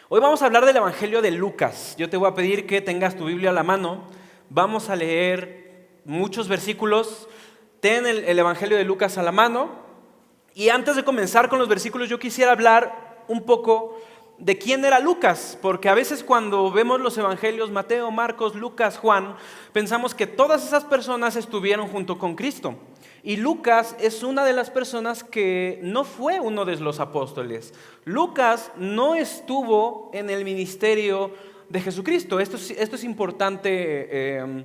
Hoy vamos a hablar del Evangelio de Lucas. Yo te voy a pedir que tengas tu Biblia a la mano. Vamos a leer muchos versículos. Ten el Evangelio de Lucas a la mano. Y antes de comenzar con los versículos, yo quisiera hablar un poco de quién era Lucas, porque a veces cuando vemos los evangelios, Mateo, Marcos, Lucas, Juan, pensamos que todas esas personas estuvieron junto con Cristo. Y Lucas es una de las personas que no fue uno de los apóstoles. Lucas no estuvo en el ministerio de Jesucristo. Esto es importante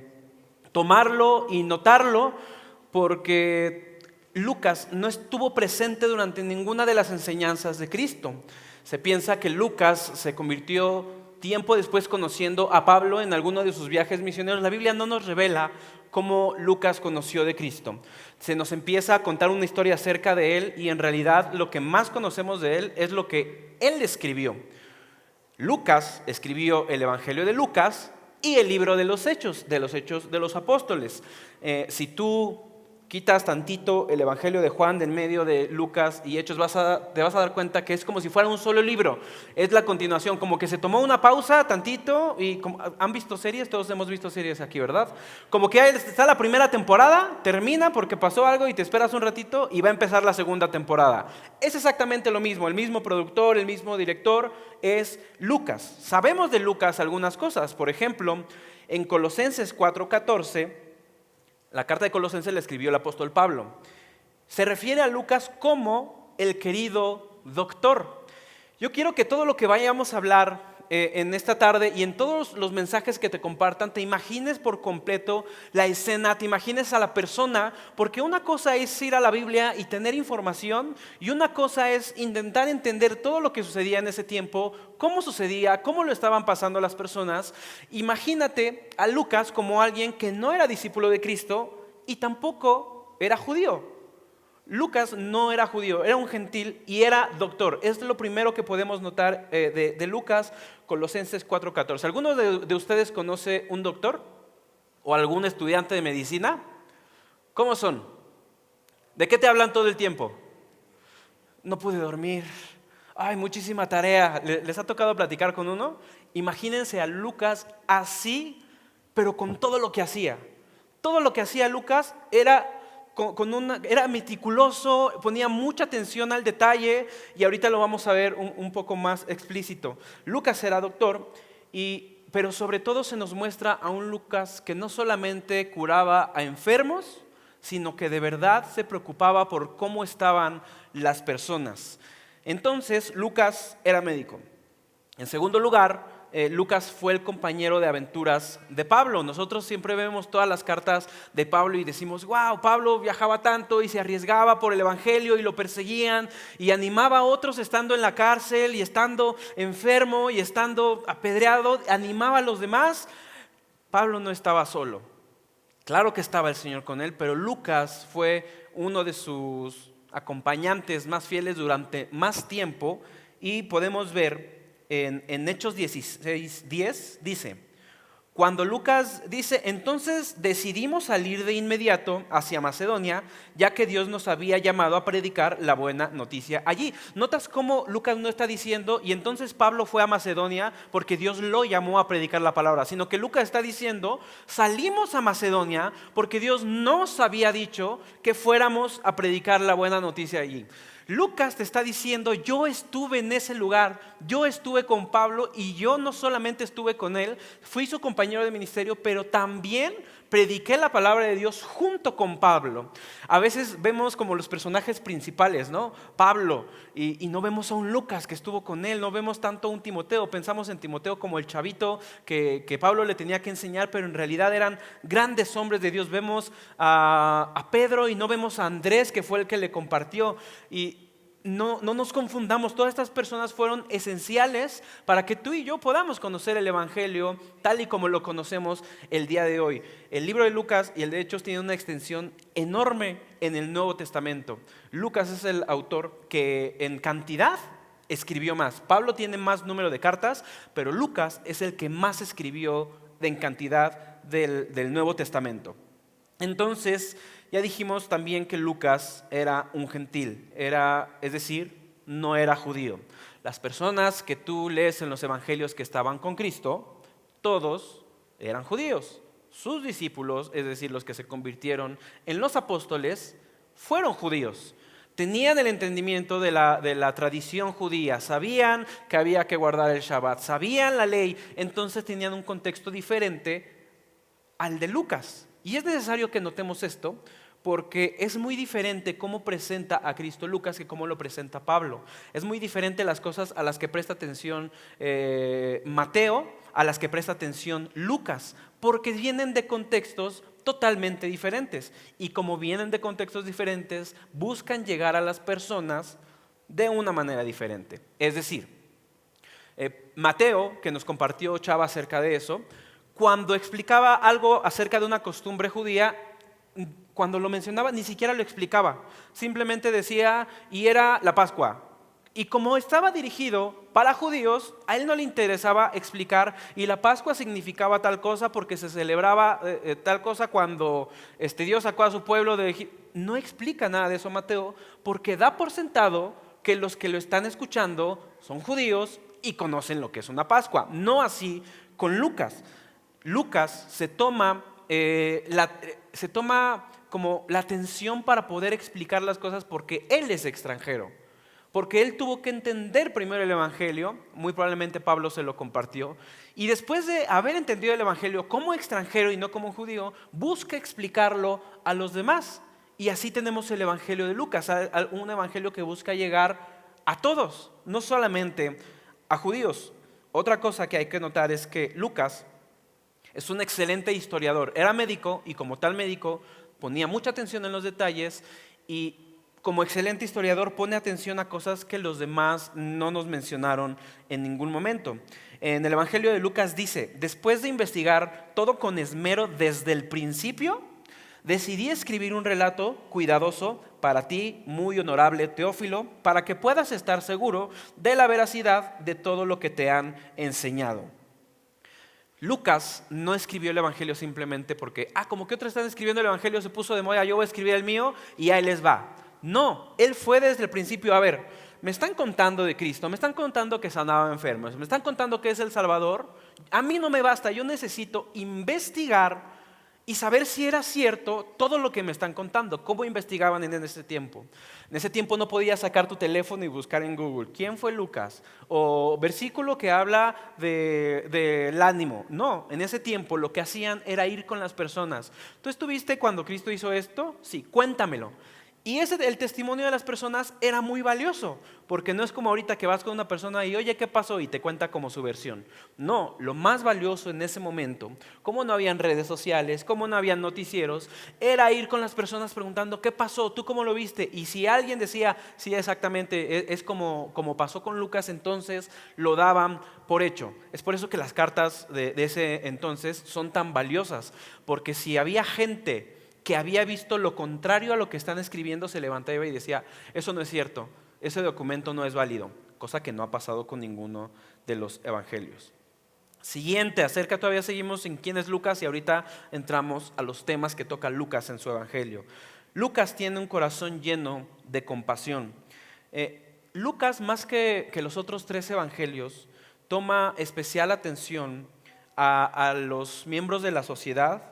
tomarlo y notarlo, porque Lucas no estuvo presente durante ninguna de las enseñanzas de Cristo. Se piensa que Lucas se convirtió tiempo después conociendo a Pablo en alguno de sus viajes misioneros. La Biblia no nos revela cómo Lucas conoció de Cristo. Se nos empieza a contar una historia acerca de él y en realidad lo que más conocemos de él es lo que él escribió. Lucas escribió el Evangelio de Lucas y el libro de los Hechos de los Apóstoles. Si tú quitas tantito el Evangelio de Juan de en medio de Lucas y Hechos, te vas a dar cuenta que es como si fuera un solo libro. Es la continuación, como que se tomó una pausa tantito y ¿han visto series? Todos hemos visto series aquí, ¿verdad? Como que está la primera temporada, termina porque pasó algo y te esperas un ratito y va a empezar la segunda temporada. Es exactamente lo mismo, el mismo productor, el mismo director, es Lucas. Sabemos de Lucas algunas cosas, por ejemplo, en Colosenses 4:14, la carta de Colosenses la escribió el apóstol Pablo. Se refiere a Lucas como el querido doctor. Yo quiero que todo lo que vayamos a hablar en esta tarde y en todos los mensajes que te compartan, te imagines por completo la escena, te imagines a la persona, porque una cosa es ir a la Biblia y tener información y una cosa es intentar entender todo lo que sucedía en ese tiempo, cómo sucedía, cómo lo estaban pasando las personas. Imagínate a Lucas como alguien que no era discípulo de Cristo y tampoco era judío. Lucas no era judío, era un gentil y era doctor. Es lo primero que podemos notar de Lucas, Colosenses 4:14. ¿Alguno de ustedes conoce un doctor o algún estudiante de medicina? ¿Cómo son? ¿De qué te hablan todo el tiempo? No pude dormir. Ay, muchísima tarea. ¿Les ha tocado platicar con uno? Imagínense a Lucas así, pero con todo lo que hacía. Todo lo que hacía Lucas era era meticuloso, ponía mucha atención al detalle y ahorita lo vamos a ver un poco más explícito. Lucas era doctor, pero sobre todo se nos muestra a un Lucas que no solamente curaba a enfermos, sino que de verdad se preocupaba por cómo estaban las personas. Entonces, Lucas era médico. En segundo lugar, Lucas fue el compañero de aventuras de Pablo. Nosotros siempre vemos todas las cartas de Pablo y decimos, wow, Pablo viajaba tanto y se arriesgaba por el evangelio y lo perseguían y animaba a otros estando en la cárcel y estando enfermo y estando apedreado, animaba a los demás. Pablo no estaba solo. Claro que estaba el Señor con él, pero Lucas fue uno de sus acompañantes más fieles durante más tiempo y podemos ver en Hechos 16:10 dice, cuando Lucas dice, entonces decidimos salir de inmediato hacia Macedonia, ya que Dios nos había llamado a predicar la buena noticia allí. ¿Notas cómo Lucas no está diciendo, y entonces Pablo fue a Macedonia porque Dios lo llamó a predicar la palabra? Sino que Lucas está diciendo, salimos a Macedonia porque Dios nos había dicho que fuéramos a predicar la buena noticia allí. Lucas te está diciendo, yo estuve en ese lugar, yo estuve con Pablo y yo no solamente estuve con él, fui su compañero de ministerio, pero también prediqué la palabra de Dios junto con Pablo. A veces vemos como los personajes principales, ¿no? Pablo, y no vemos a un Lucas que estuvo con él, no vemos tanto a un Timoteo, pensamos en Timoteo como el chavito que Pablo le tenía que enseñar, pero en realidad eran grandes hombres de Dios. Vemos a Pedro y no vemos a Andrés, que fue el que le compartió. Y no nos confundamos, todas estas personas fueron esenciales para que tú y yo podamos conocer el Evangelio tal y como lo conocemos el día de hoy. El libro de Lucas y el de Hechos tienen una extensión enorme en el Nuevo Testamento. Lucas es el autor que en cantidad escribió más. Pablo tiene más número de cartas, pero Lucas es el que más escribió en cantidad del Nuevo Testamento. Entonces, ya dijimos también que Lucas era un gentil, es decir, no era judío. Las personas que tú lees en los evangelios que estaban con Cristo, todos eran judíos. Sus discípulos, es decir, los que se convirtieron en los apóstoles, fueron judíos. Tenían el entendimiento de la tradición judía, sabían que había que guardar el Shabbat, sabían la ley, entonces tenían un contexto diferente al de Lucas. Y es necesario que notemos esto porque es muy diferente cómo presenta a Cristo Lucas que cómo lo presenta Pablo. Es muy diferente las cosas a las que presta atención Mateo, a las que presta atención Lucas, porque vienen de contextos totalmente diferentes. Y como vienen de contextos diferentes, buscan llegar a las personas de una manera diferente. Es decir, Mateo, que nos compartió Chava acerca de eso, cuando explicaba algo acerca de una costumbre judía, cuando lo mencionaba ni siquiera lo explicaba, simplemente decía, y era la Pascua. Y como estaba dirigido para judíos, a él no le interesaba explicar, y la Pascua significaba tal cosa porque se celebraba tal cosa cuando Dios sacó a su pueblo de Egipto. No explica nada de eso Mateo, porque da por sentado que los que lo están escuchando son judíos y conocen lo que es una Pascua. No así con Lucas. Lucas se toma como la atención para poder explicar las cosas porque él es extranjero, porque él tuvo que entender primero el Evangelio, muy probablemente Pablo se lo compartió, y después de haber entendido el Evangelio como extranjero y no como judío, busca explicarlo a los demás. Y así tenemos el Evangelio de Lucas, un Evangelio que busca llegar a todos, no solamente a judíos. Otra cosa que hay que notar es que Lucas es un excelente historiador, era médico y como tal médico ponía mucha atención en los detalles y como excelente historiador pone atención a cosas que los demás no nos mencionaron en ningún momento. En el Evangelio de Lucas dice, después de investigar todo con esmero desde el principio, decidí escribir un relato cuidadoso para ti, muy honorable Teófilo, para que puedas estar seguro de la veracidad de todo lo que te han enseñado. Lucas no escribió el Evangelio simplemente porque, como que otros están escribiendo el Evangelio, se puso de moda, yo voy a escribir el mío y ahí les va. No, él fue desde el principio, a ver, me están contando de Cristo, me están contando que sanaba enfermos, me están contando que es el Salvador, a mí no me basta, yo necesito investigar y saber si era cierto todo lo que me están contando. ¿Cómo investigaban en ese tiempo? En ese tiempo no podías sacar tu teléfono y buscar en Google ¿quién fue Lucas? O versículo que habla del ánimo. No, en ese tiempo lo que hacían era ir con las personas. ¿Tú estuviste cuando Cristo hizo esto? Sí, cuéntamelo. Y el testimonio de las personas era muy valioso, porque no es como ahorita que vas con una persona y oye, ¿qué pasó? Y te cuenta como su versión. No, lo más valioso en ese momento, como no habían redes sociales, como no habían noticieros, era ir con las personas preguntando, ¿qué pasó? ¿Tú cómo lo viste? Y si alguien decía, sí, exactamente, es como pasó con Lucas, entonces lo daban por hecho. Es por eso que las cartas de ese entonces son tan valiosas, porque si había gente que había visto lo contrario a lo que están escribiendo, se levantaba y decía, eso no es cierto, ese documento no es válido, cosa que no ha pasado con ninguno de los evangelios. Siguiente, todavía seguimos en quién es Lucas y ahorita entramos a los temas que toca Lucas en su evangelio. Lucas tiene un corazón lleno de compasión. Lucas, más que los otros 3 evangelios, toma especial atención a los miembros de la sociedad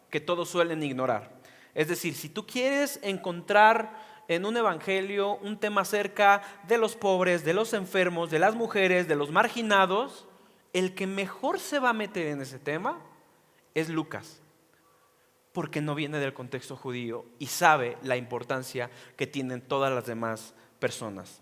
que todos suelen ignorar. Es decir, si tú quieres encontrar en un evangelio un tema acerca de los pobres, de los enfermos, de las mujeres, de los marginados, el que mejor se va a meter en ese tema es Lucas, porque no viene del contexto judío y sabe la importancia que tienen todas las demás personas.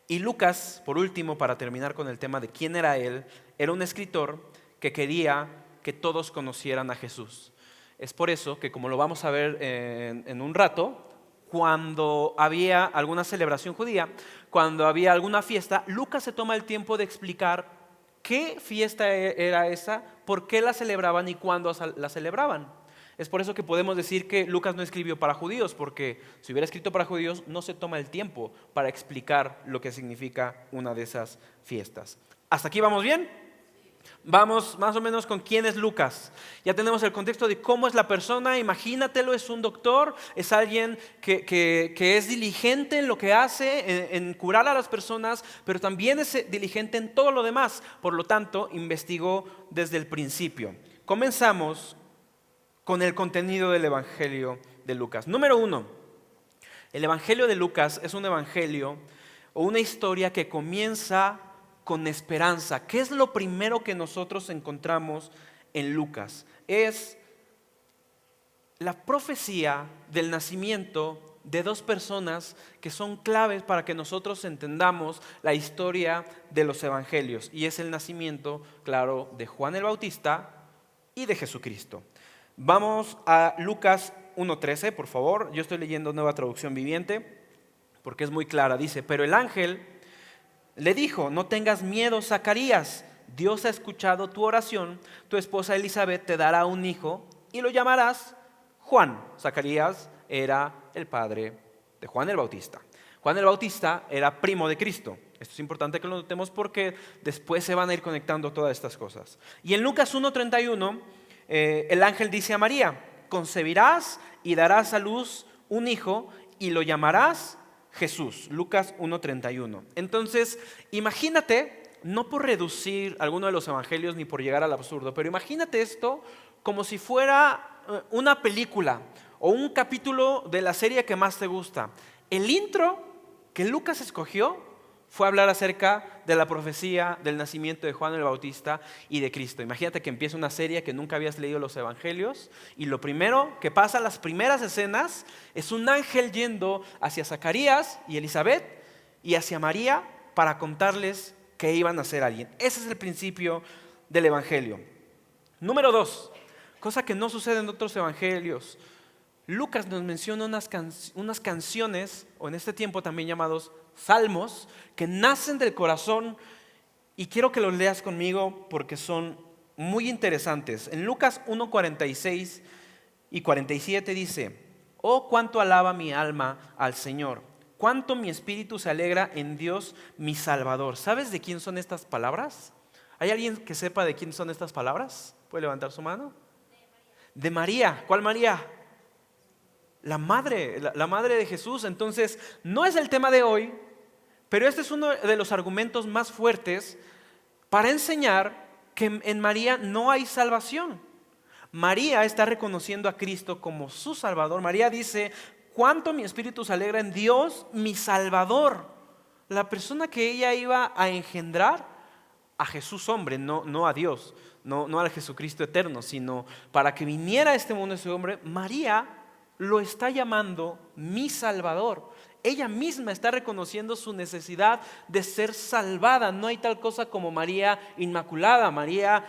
Y Lucas, por último, para terminar con el tema de quién era él, era un escritor que quería que todos conocieran a Jesús. Es por eso que, como lo vamos a ver en un rato, cuando había alguna celebración judía, cuando había alguna fiesta, Lucas se toma el tiempo de explicar qué fiesta era esa, por qué la celebraban y cuándo la celebraban. Es por eso que podemos decir que Lucas no escribió para judíos, porque si hubiera escrito para judíos no se toma el tiempo para explicar lo que significa una de esas fiestas. ¿Hasta aquí vamos bien? Vamos más o menos con quién es Lucas. Ya tenemos el contexto de cómo es la persona. Imagínatelo, es un doctor, es alguien que es diligente en lo que hace, en curar a las personas, pero también es diligente en todo lo demás. Por lo tanto, investigó desde el principio. Comenzamos con el contenido del Evangelio de Lucas. Número 1, el Evangelio de Lucas es un evangelio o una historia que comienza con esperanza. ¿Qué es lo primero que nosotros encontramos en Lucas? Es la profecía del nacimiento de dos personas que son claves para que nosotros entendamos la historia de los evangelios. Y es el nacimiento, claro, de Juan el Bautista y de Jesucristo. Vamos a Lucas 1:13, por favor. Yo estoy leyendo Nueva Traducción Viviente porque es muy clara. Dice, pero el ángel le dijo, no tengas miedo, Zacarías, Dios ha escuchado tu oración, tu esposa Elizabeth te dará un hijo y lo llamarás Juan. Zacarías era el padre de Juan el Bautista. Juan el Bautista era primo de Cristo. Esto es importante que lo notemos porque después se van a ir conectando todas estas cosas. Y en Lucas 1:31, el ángel dice a María, concebirás y darás a luz un hijo y lo llamarás Jesús. Lucas 1:31. Entonces, imagínate, no por reducir alguno de los evangelios ni por llegar al absurdo, pero imagínate esto como si fuera una película o un capítulo de la serie que más te gusta. El intro que Lucas escogió fue hablar acerca de la profecía del nacimiento de Juan el Bautista y de Cristo. Imagínate que empieza una serie que nunca habías leído los evangelios y lo primero que pasa, las primeras escenas, es un ángel yendo hacia Zacarías y Elizabeth y hacia María para contarles que iban a ser alguien. Ese es el principio del evangelio. Número 2, cosa que no sucede en otros evangelios. Lucas nos menciona unas canciones, o en este tiempo también llamados salmos, que nacen del corazón y quiero que los leas conmigo porque son muy interesantes. En Lucas 1:46 y 47 dice, oh, cuánto alaba mi alma al Señor, cuánto mi espíritu se alegra en Dios mi Salvador. ¿Sabes de quién son estas palabras? ¿Hay alguien que sepa de quién son estas palabras? ¿Puede levantar su mano? De María. ¿Cuál María? La madre de Jesús. Entonces, no es el tema de hoy, pero este es uno de los argumentos más fuertes para enseñar que en María no hay salvación. María está reconociendo a Cristo como su Salvador. María dice, cuánto mi espíritu se alegra en Dios, mi Salvador. La persona que ella iba a engendrar, a Jesús hombre, no a Dios, no al Jesucristo eterno, sino para que viniera a este mundo ese hombre, María lo está llamando mi Salvador. Ella misma está reconociendo su necesidad de ser salvada. No hay tal cosa como María Inmaculada, María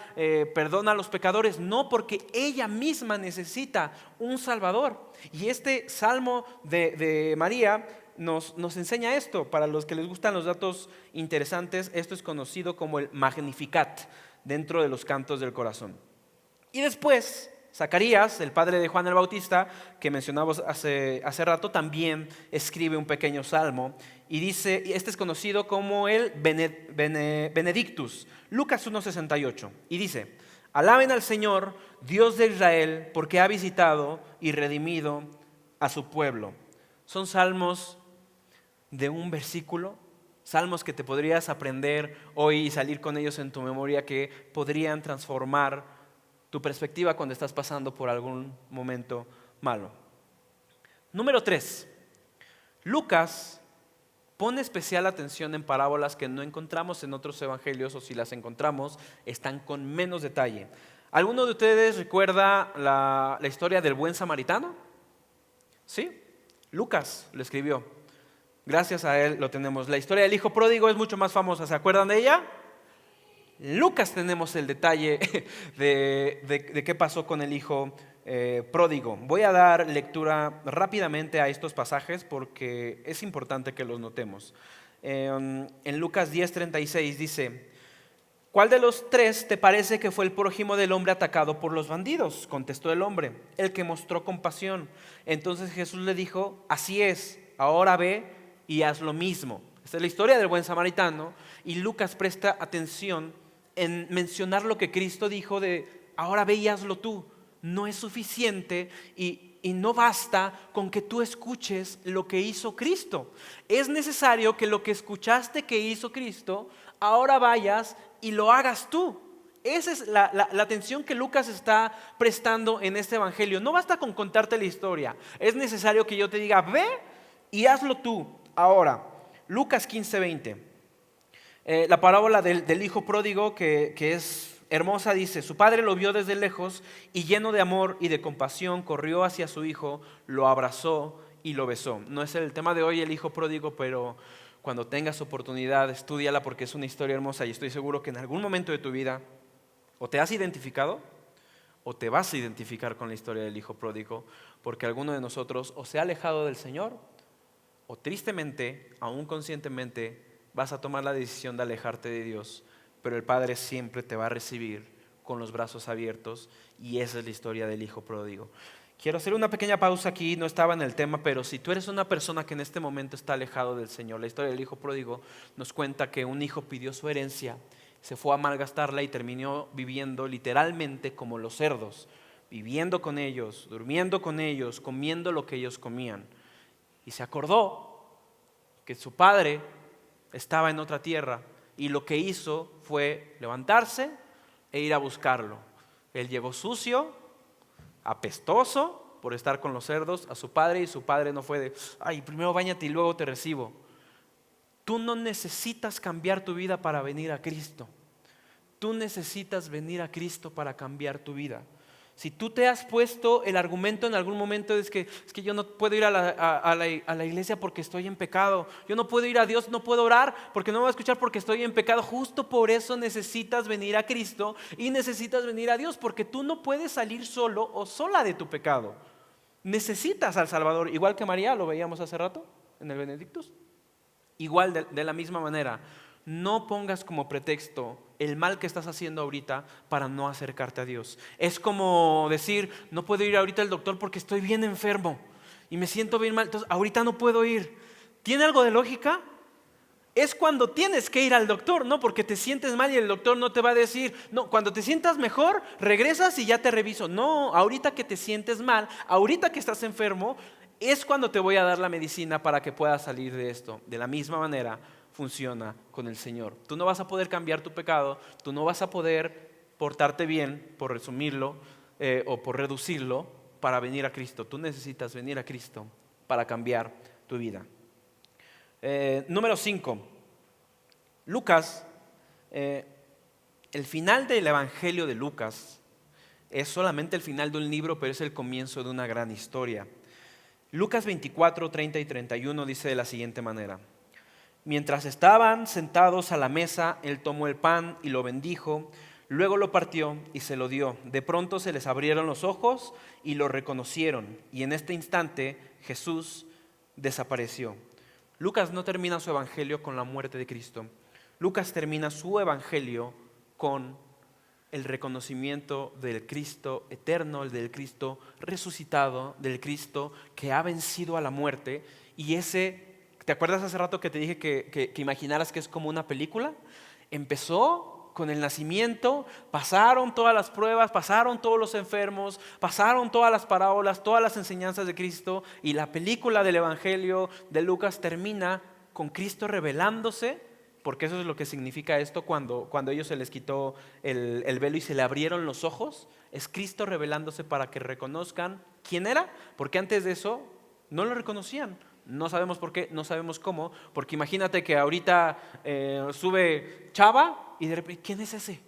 perdona a los pecadores. No, porque ella misma necesita un Salvador. Y este salmo de María nos enseña esto. Para los que les gustan los datos interesantes, esto es conocido como el Magnificat dentro de los cantos del corazón. Y después Zacarías, el padre de Juan el Bautista, que mencionamos hace rato, también escribe un pequeño salmo y dice, este es conocido como el Benedictus, Lucas 1:68, y dice, alaben al Señor, Dios de Israel, porque ha visitado y redimido a su pueblo. Son salmos de un versículo, salmos que te podrías aprender hoy y salir con ellos en tu memoria, que podrían transformar tu perspectiva cuando estás pasando por algún momento malo. Número 3. Lucas pone especial atención en parábolas que no encontramos en otros evangelios, o si las encontramos, están con menos detalle. ¿Alguno de ustedes recuerda la historia del buen samaritano? ¿Sí? Lucas lo escribió. Gracias a él lo tenemos. La historia del hijo pródigo es mucho más famosa. ¿Se acuerdan de ella? Lucas tenemos el detalle de qué pasó con el hijo pródigo. Voy a dar lectura rápidamente a estos pasajes porque es importante que los notemos. En Lucas 10:36 dice, ¿cuál de los tres te parece que fue el prójimo del hombre atacado por los bandidos? Contestó el hombre, el que mostró compasión. Entonces Jesús le dijo, así es, ahora ve y haz lo mismo. Esta es la historia del buen samaritano y Lucas presta atención en mencionar lo que Cristo dijo de ahora ve y hazlo tú. No es suficiente y no basta con que tú escuches lo que hizo Cristo. Es necesario que lo que escuchaste que hizo Cristo, ahora vayas y lo hagas tú. Esa es la atención que Lucas está prestando en este evangelio. No basta con contarte la historia. Es necesario que yo te diga, ve y hazlo tú. Ahora, Lucas 15:20. La parábola del hijo pródigo que es hermosa dice: su padre lo vio desde lejos y lleno de amor y de compasión corrió hacia su hijo, lo abrazó y lo besó. No es el tema de hoy el hijo pródigo, pero cuando tengas oportunidad, estúdiala porque es una historia hermosa y estoy seguro que en algún momento de tu vida o te has identificado o te vas a identificar con la historia del hijo pródigo, porque alguno de nosotros o se ha alejado del Señor o tristemente, aún conscientemente, vas a tomar la decisión de alejarte de Dios, pero el Padre siempre te va a recibir con los brazos abiertos y esa es la historia del hijo pródigo. Quiero hacer una pequeña pausa aquí, no estaba en el tema, pero si tú eres una persona que en este momento está alejado del Señor, la historia del hijo pródigo nos cuenta que un hijo pidió su herencia, se fue a malgastarla y terminó viviendo literalmente como los cerdos, viviendo con ellos, durmiendo con ellos, comiendo lo que ellos comían. Y se acordó que su padre estaba en otra tierra y lo que hizo fue levantarse e ir a buscarlo. Él llegó sucio, apestoso por estar con los cerdos a su padre y su padre no fue de, ay, primero báñate y luego te recibo. Tú no necesitas cambiar tu vida para venir a Cristo. Tú necesitas venir a Cristo para cambiar tu vida. Si tú te has puesto el argumento en algún momento es que yo no puedo ir a la iglesia porque estoy en pecado, yo no puedo ir a Dios, no puedo orar porque no me va a escuchar porque estoy en pecado, justo por eso necesitas venir a Cristo y necesitas venir a Dios, porque tú no puedes salir solo o sola de tu pecado. Necesitas al Salvador, igual que María, lo veíamos hace rato en el Benedictus. Igual de la misma manera, no pongas como pretexto el mal que estás haciendo ahorita para no acercarte a Dios. Es como decir, no puedo ir ahorita al doctor porque estoy bien enfermo y me siento bien mal, entonces ahorita no puedo ir. ¿Tiene algo de lógica? Es cuando tienes que ir al doctor, no porque te sientes mal y el doctor no te va a decir, no, cuando te sientas mejor, regresas y ya te reviso. No, ahorita que te sientes mal, ahorita que estás enfermo, es cuando te voy a dar la medicina para que puedas salir de esto. De la misma manera funciona con el Señor. Tú no vas a poder cambiar tu pecado, tú no vas a poder portarte bien, por resumirlo, o por reducirlo, para venir a Cristo. Tú necesitas venir a Cristo para cambiar tu vida. Número 5. Lucas, el final del Evangelio de Lucas es solamente el final de un libro, pero es el comienzo de una gran historia. Lucas 24, 30 y 31 dice de la siguiente manera: mientras estaban sentados a la mesa, él tomó el pan y lo bendijo, luego lo partió y se lo dio. De pronto se les abrieron los ojos y lo reconocieron, y en este instante Jesús desapareció. Lucas no termina su evangelio con la muerte de Cristo. Lucas termina su evangelio con el reconocimiento del Cristo eterno, el del Cristo resucitado, del Cristo que ha vencido a la muerte. Y ese, ¿te acuerdas hace rato que te dije que imaginaras que es como una película? Empezó con el nacimiento, pasaron todas las pruebas, pasaron todos los enfermos, pasaron todas las parábolas, todas las enseñanzas de Cristo, y la película del Evangelio de Lucas termina con Cristo revelándose, porque eso es lo que significa esto cuando ellos se les quitó el velo y se le abrieron los ojos. Es Cristo revelándose para que reconozcan quién era, porque antes de eso no lo reconocían. No sabemos por qué, no sabemos cómo, porque imagínate que ahorita sube Chava y de repente, ¿quién es ese?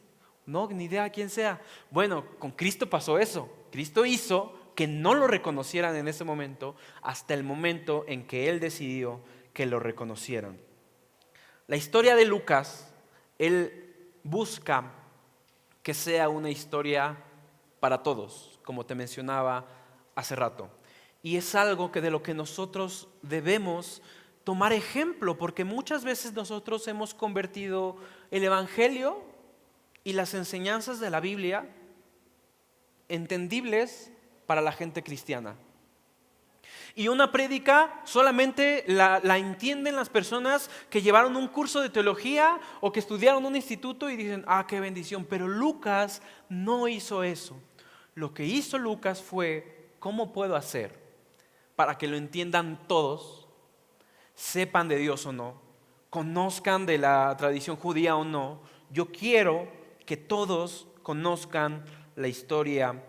No, ni idea quién sea. Bueno, con Cristo pasó eso. Cristo hizo que no lo reconocieran en ese momento hasta el momento en que Él decidió que lo reconocieran. La historia de Lucas, él busca que sea una historia para todos, como te mencionaba hace rato. Y es algo que de lo que nosotros debemos tomar ejemplo, porque muchas veces nosotros hemos convertido el Evangelio y las enseñanzas de la Biblia entendibles para la gente cristiana. Y una prédica solamente la entienden las personas que llevaron un curso de teología o que estudiaron un instituto y dicen, qué bendición. Pero Lucas no hizo eso. Lo que hizo Lucas fue, ¿cómo puedo hacer para que lo entiendan todos, sepan de Dios o no, conozcan de la tradición judía o no? Yo quiero que todos conozcan la historia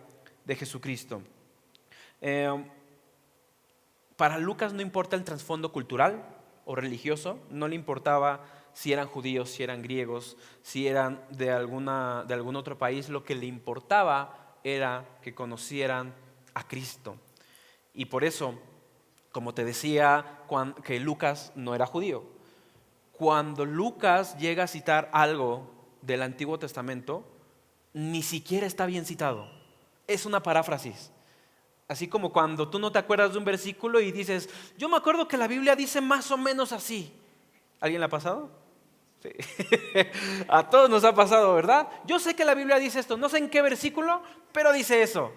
de Jesucristo. Para Lucas no importa el trasfondo cultural o religioso, no le importaba si eran judíos, si eran griegos, si eran de algún otro país. Lo que le importaba era que conocieran a Cristo. Y por eso, como te decía, que Lucas no era judío. Cuando Lucas llega a citar algo del Antiguo Testamento, ni siquiera está bien citado. Es una paráfrasis. Así como cuando tú no te acuerdas de un versículo y dices, yo me acuerdo que la Biblia dice más o menos así. ¿Alguien le ha pasado? Sí. A todos nos ha pasado, ¿verdad? Yo sé que la Biblia dice esto, no sé en qué versículo, pero dice eso.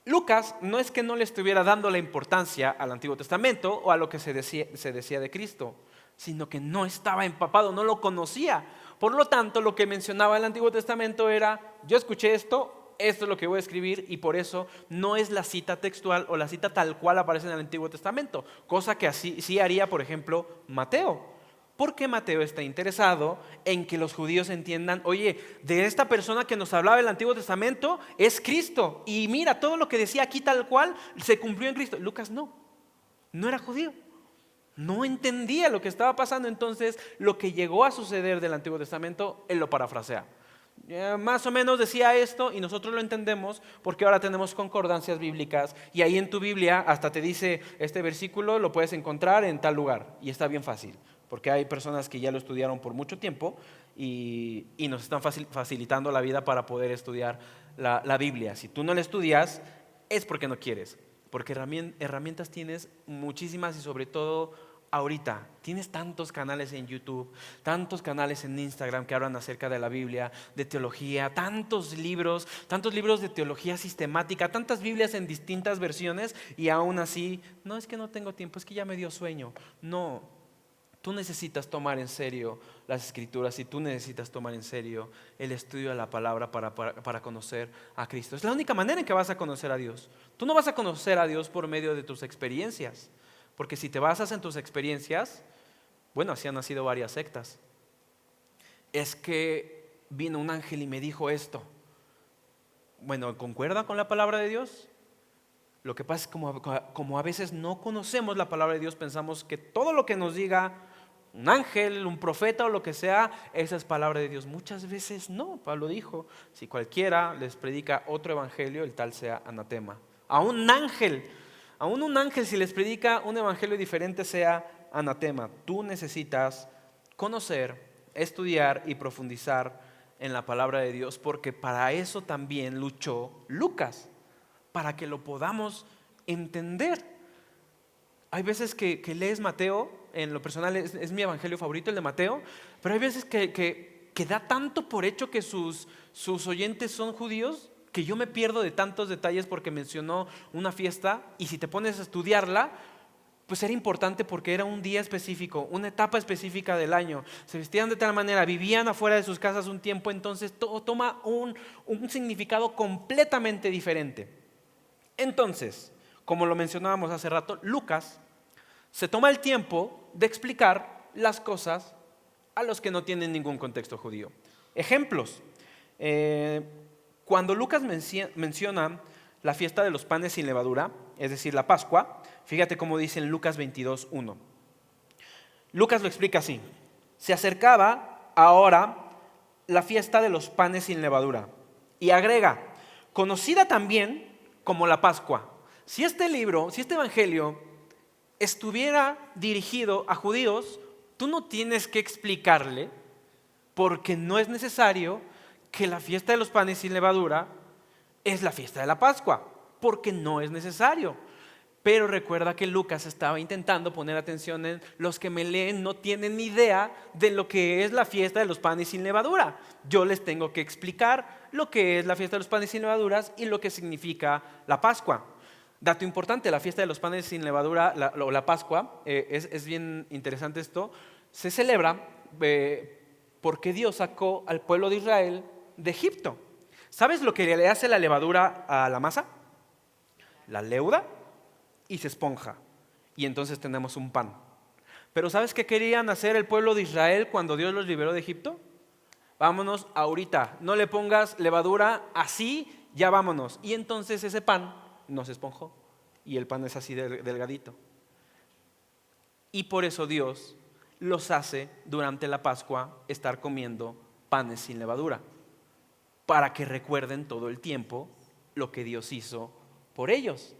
Lucas no es que no le estuviera dando la importancia al Antiguo Testamento o a lo que se decía de Cristo, sino que no estaba empapado, no lo conocía. Por lo tanto, lo que mencionaba el Antiguo Testamento era, yo escuché esto es lo que voy a escribir, y por eso no es la cita textual o la cita tal cual aparece en el Antiguo Testamento, cosa que así sí haría, por ejemplo, Mateo. Porque Mateo está interesado en que los judíos entiendan, oye, de esta persona que nos hablaba el Antiguo Testamento es Cristo, y mira, todo lo que decía aquí tal cual se cumplió en Cristo. Lucas no era judío, no entendía lo que estaba pasando. Entonces lo que llegó a suceder del Antiguo Testamento, él lo parafrasea. Más o menos decía esto y nosotros lo entendemos porque ahora tenemos concordancias bíblicas, y ahí en tu Biblia hasta te dice, este versículo lo puedes encontrar en tal lugar, y está bien fácil porque hay personas que ya lo estudiaron por mucho tiempo y nos están facilitando la vida para poder estudiar la Biblia. Si tú no la estudias es porque no quieres, porque herramientas tienes muchísimas, y sobre todo ahorita tienes tantos canales en YouTube, tantos canales en Instagram que hablan acerca de la Biblia, de teología, tantos libros de teología sistemática, tantas Biblias en distintas versiones, y aún así, no es que no tengo tiempo, es que ya me dio sueño. No, tú necesitas tomar en serio las Escrituras, y tú necesitas tomar en serio el estudio de la palabra para conocer a Cristo. Es la única manera en que vas a conocer a Dios. Tú no vas a conocer a Dios por medio de tus experiencias. Porque si te basas en tus experiencias, bueno, así han nacido varias sectas. Es que vino un ángel y me dijo esto. Bueno, ¿concuerda con la palabra de Dios? Lo que pasa es que como a veces no conocemos la palabra de Dios, pensamos que todo lo que nos diga un ángel, un profeta o lo que sea, esa es palabra de Dios. Muchas veces no. Pablo dijo, si cualquiera les predica otro evangelio, el tal sea anatema. Aún un ángel, si les predica un evangelio diferente, sea anatema. Tú necesitas conocer, estudiar y profundizar en la palabra de Dios, porque para eso también luchó Lucas, para que lo podamos entender. Hay veces que lees Mateo, en lo personal es mi evangelio favorito, el de Mateo, pero hay veces que da tanto por hecho que sus oyentes son judíos, que yo me pierdo de tantos detalles porque mencionó una fiesta, y si te pones a estudiarla, pues era importante porque era un día específico, una etapa específica del año. Se vestían de tal manera, vivían afuera de sus casas un tiempo, entonces todo toma un significado completamente diferente. Entonces, como lo mencionábamos hace rato, Lucas se toma el tiempo de explicar las cosas a los que no tienen ningún contexto judío. Ejemplos. Cuando Lucas menciona la fiesta de los panes sin levadura, es decir, la Pascua, fíjate cómo dice en Lucas 22:1. Lucas lo explica así: se acercaba ahora la fiesta de los panes sin levadura, y agrega, conocida también como la Pascua. Si este evangelio estuviera dirigido a judíos, tú no tienes que explicarle, porque no es necesario, que la fiesta de los panes sin levadura es la fiesta de la Pascua, porque no es necesario. Pero recuerda que Lucas estaba intentando poner atención en los que me leen, no tienen ni idea de lo que es la fiesta de los panes sin levadura. Yo les tengo que explicar lo que es la fiesta de los panes sin levaduras y lo que significa la Pascua. Dato importante, la fiesta de los panes sin levadura, la Pascua, es bien interesante esto, se celebra porque Dios sacó al pueblo de Israel de Egipto. ¿Sabes lo que le hace la levadura a la masa? La leuda y se esponja. Y entonces tenemos un pan. Pero ¿sabes qué querían hacer el pueblo de Israel cuando Dios los liberó de Egipto? Vámonos ahorita, no le pongas levadura, así ya vámonos. Y entonces ese pan no se esponjó y el pan es así delgadito. Y por eso Dios los hace durante la Pascua estar comiendo panes sin levadura, para que recuerden todo el tiempo lo que Dios hizo por ellos.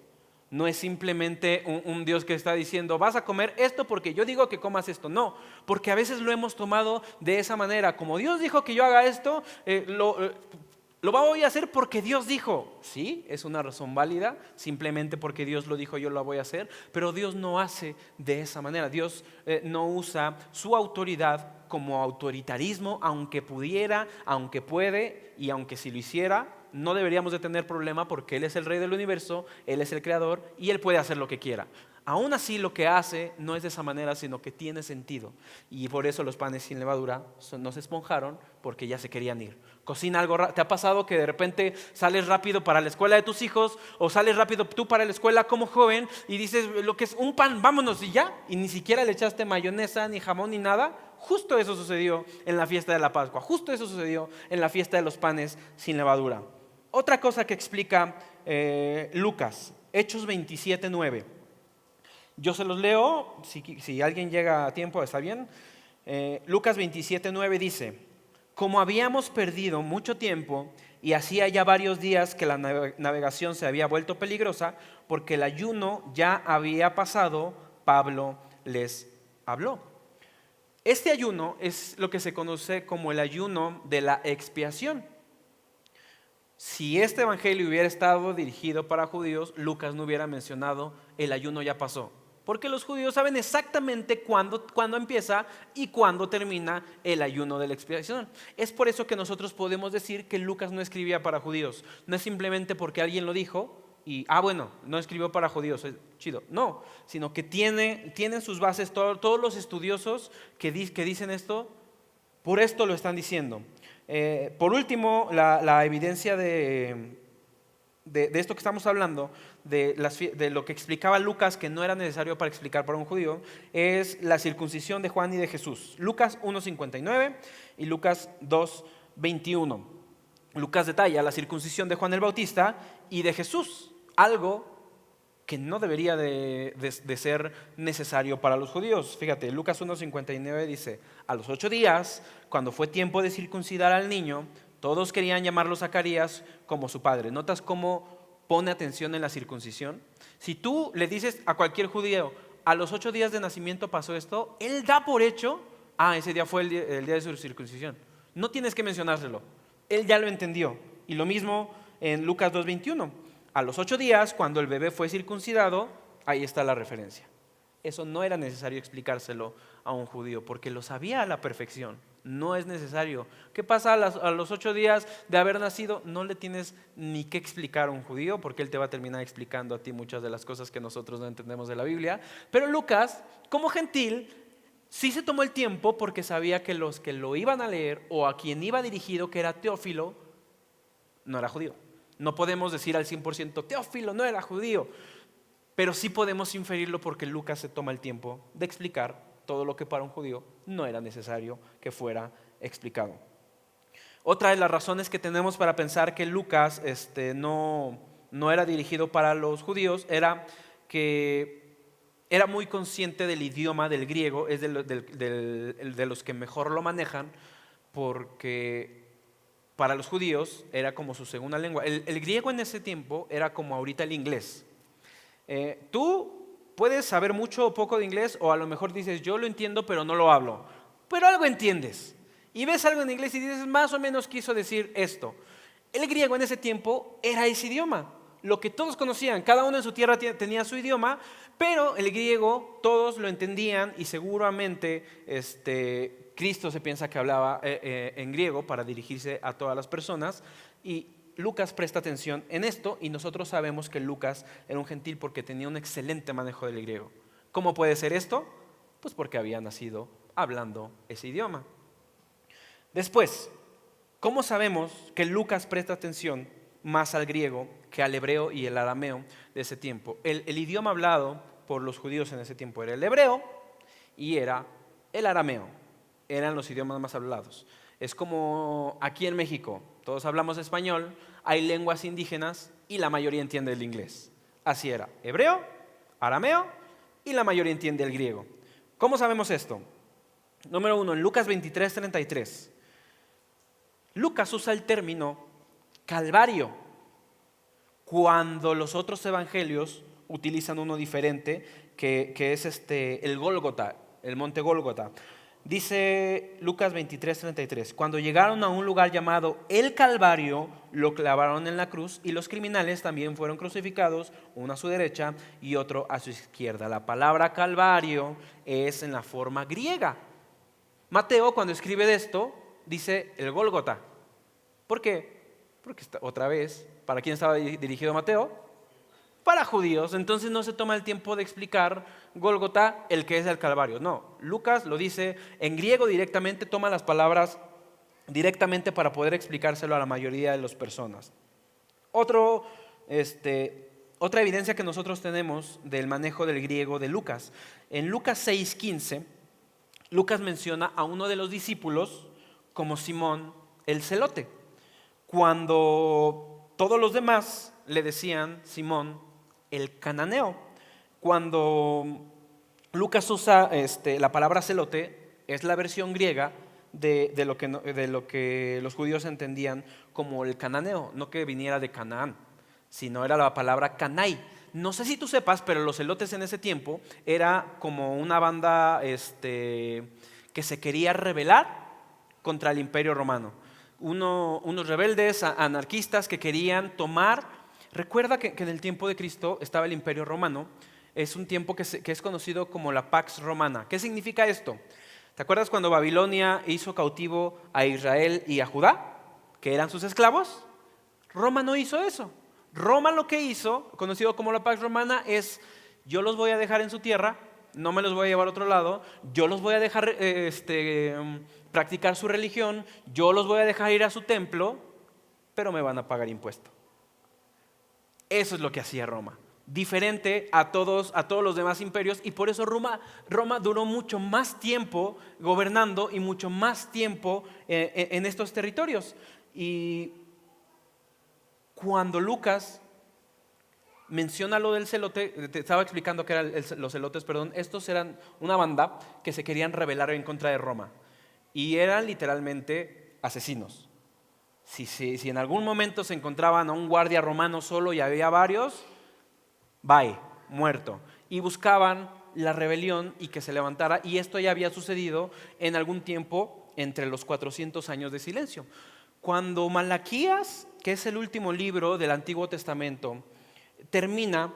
No es simplemente un Dios que está diciendo, vas a comer esto porque yo digo que comas esto. No, porque a veces lo hemos tomado de esa manera. Como Dios dijo que yo haga esto, lo voy a hacer porque Dios dijo. Sí, es una razón válida, simplemente porque Dios lo dijo yo lo voy a hacer. Pero Dios no hace de esa manera. Dios no usa su autoridad como autoritarismo, aunque pudiera, aunque puede y aunque si lo hiciera, no deberíamos de tener problema porque Él es el Rey del universo, Él es el Creador y Él puede hacer lo que quiera. Aún así lo que hace no es de esa manera, sino que tiene sentido. Y por eso los panes sin levadura no se esponjaron porque ya se querían ir. Cocina algo, ¿te ha pasado que de repente sales rápido para la escuela de tus hijos o sales rápido tú para la escuela como joven y dices lo que es un pan, vámonos y ya? Y ni siquiera le echaste mayonesa, ni jamón, ni nada. Justo eso sucedió en la fiesta de la Pascua, justo eso sucedió en la fiesta de los panes sin levadura. Otra cosa que explica Lucas, Hechos 27:9. Yo se los leo, si alguien llega a tiempo está bien. Lucas 27:9 dice, como habíamos perdido mucho tiempo y hacía ya varios días que la navegación se había vuelto peligrosa, porque el ayuno ya había pasado, Pablo les habló. Este ayuno es lo que se conoce como el ayuno de la expiación. Si este evangelio hubiera estado dirigido para judíos, Lucas no hubiera mencionado el ayuno ya pasó. Porque los judíos saben exactamente cuándo empieza y cuándo termina el ayuno de la expiación. Es por eso que nosotros podemos decir que Lucas no escribía para judíos. No es simplemente porque alguien lo dijo y, bueno, no escribió para judíos, chido. No, sino que tienen sus bases, todos los estudiosos que dicen esto, por esto lo están diciendo. Por último, la evidencia de esto que estamos hablando, de lo que explicaba Lucas, que no era necesario para explicar para un judío, es la circuncisión de Juan y de Jesús. Lucas 1:59 y Lucas 2:21. Lucas detalla la circuncisión de Juan el Bautista y de Jesús, algo que no debería de ser necesario para los judíos. Fíjate, Lucas 1:59 dice, a los 8 días, cuando fue tiempo de circuncidar al niño, todos querían llamarlo Zacarías como su padre. ¿Notas cómo pone atención en la circuncisión? Si tú le dices a cualquier judío, a los 8 días de nacimiento pasó esto, él da por hecho, ese día fue el día de su circuncisión. No tienes que mencionárselo, él ya lo entendió. Y lo mismo en Lucas 2:21. A los 8 días, cuando el bebé fue circuncidado, ahí está la referencia. Eso no era necesario explicárselo a un judío, porque lo sabía a la perfección. No es necesario. ¿Qué pasa a los 8 días de haber nacido? No le tienes ni que explicar a un judío, porque él te va a terminar explicando a ti muchas de las cosas que nosotros no entendemos de la Biblia. Pero Lucas, como gentil, sí se tomó el tiempo porque sabía que los que lo iban a leer o a quien iba dirigido, que era Teófilo, no era judío. No podemos decir al 100% Teófilo no era judío, pero sí podemos inferirlo porque Lucas se toma el tiempo de explicar todo lo que para un judío no era necesario que fuera explicado. Otra de las razones que tenemos para pensar que Lucas no era dirigido para los judíos era que era muy consciente del idioma del griego, es de los que mejor lo manejan, porque para los judíos era como su segunda lengua. El griego en ese tiempo era como ahorita el inglés. Tú puedes saber mucho o poco de inglés, o a lo mejor dices, yo lo entiendo pero no lo hablo, pero algo entiendes. Y ves algo en inglés y dices, más o menos quiso decir esto. El griego en ese tiempo era ese idioma, lo que todos conocían. Cada uno en su tierra tenía su idioma, pero el griego todos lo entendían y seguramente Cristo se piensa que hablaba en griego para dirigirse a todas las personas. Y Lucas presta atención en esto y nosotros sabemos que Lucas era un gentil porque tenía un excelente manejo del griego. ¿Cómo puede ser esto? Pues porque había nacido hablando ese idioma. Después, ¿cómo sabemos que Lucas presta atención más al griego que al hebreo y el arameo de ese tiempo? El idioma hablado por los judíos en ese tiempo era el hebreo y era el arameo. Eran los idiomas más hablados. Es como aquí en México, todos hablamos español, hay lenguas indígenas y la mayoría entiende el inglés. Así era, hebreo, arameo y la mayoría entiende el griego. ¿Cómo sabemos esto? Número 1, en Lucas 23:33. Lucas usa el término Calvario cuando los otros evangelios utilizan uno diferente que es el Gólgota, el monte Gólgota. Dice Lucas 23:33, cuando llegaron a un lugar llamado el Calvario, lo clavaron en la cruz y los criminales también fueron crucificados, uno a su derecha y otro a su izquierda. La palabra Calvario es en la forma griega. Mateo, cuando escribe de esto, dice el Gólgota. ¿Por qué? Porque otra vez, ¿para quién estaba dirigido Mateo? Para judíos. Entonces no se toma el tiempo de explicar Gólgota, el que es el Calvario. No, Lucas lo dice en griego directamente, toma las palabras directamente para poder explicárselo a la mayoría de las personas. Otra evidencia que nosotros tenemos del manejo del griego de Lucas. En Lucas 6:15, Lucas menciona a uno de los discípulos como Simón el Celote, cuando todos los demás le decían Simón el Cananeo. Cuando Lucas usa la palabra celote, es la versión griega de lo que los judíos entendían como el cananeo, no que viniera de Canaán, sino era la palabra canai. No sé si tú sepas, pero los celotes en ese tiempo era como una banda que se quería rebelar contra el Imperio Romano. Unos rebeldes anarquistas que querían tomar. Recuerda que en el tiempo de Cristo estaba el Imperio Romano. Es un tiempo que es conocido como la Pax Romana. ¿Qué significa esto? ¿Te acuerdas cuando Babilonia hizo cautivo a Israel y a Judá, que eran sus esclavos? Roma no hizo eso. Roma lo que hizo, conocido como la Pax Romana, es: yo los voy a dejar en su tierra, no me los voy a llevar a otro lado, yo los voy a dejar practicar su religión, yo los voy a dejar ir a su templo, pero me van a pagar impuesto. Eso es lo que hacía Roma, diferente a todos los demás imperios, y por eso Roma duró mucho más tiempo gobernando y mucho más tiempo en estos territorios. Y cuando Lucas menciona lo del celote, te estaba explicando que eran los celotes, estos eran una banda que se querían rebelar en contra de Roma y eran literalmente asesinos. Si en algún momento se encontraban a un guardia romano solo y había varios, bye, muerto. Y buscaban la rebelión y que se levantara, y esto ya había sucedido en algún tiempo entre los 400 años de silencio. Cuando Malaquías, que es el último libro del Antiguo Testamento, termina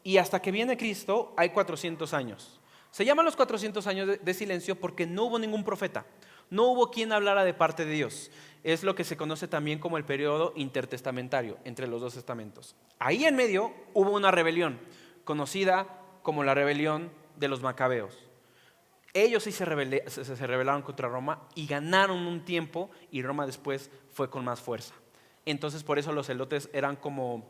y hasta que viene Cristo hay 400 años. Se llaman los 400 años de silencio porque no hubo ningún profeta, no hubo quien hablara de parte de Dios. Es lo que se conoce también como el periodo intertestamentario entre los dos testamentos. Ahí en medio hubo una rebelión conocida como la rebelión de los macabeos. Ellos sí se rebelaron contra Roma y ganaron un tiempo, y Roma después fue con más fuerza. Entonces por eso los celotes eran como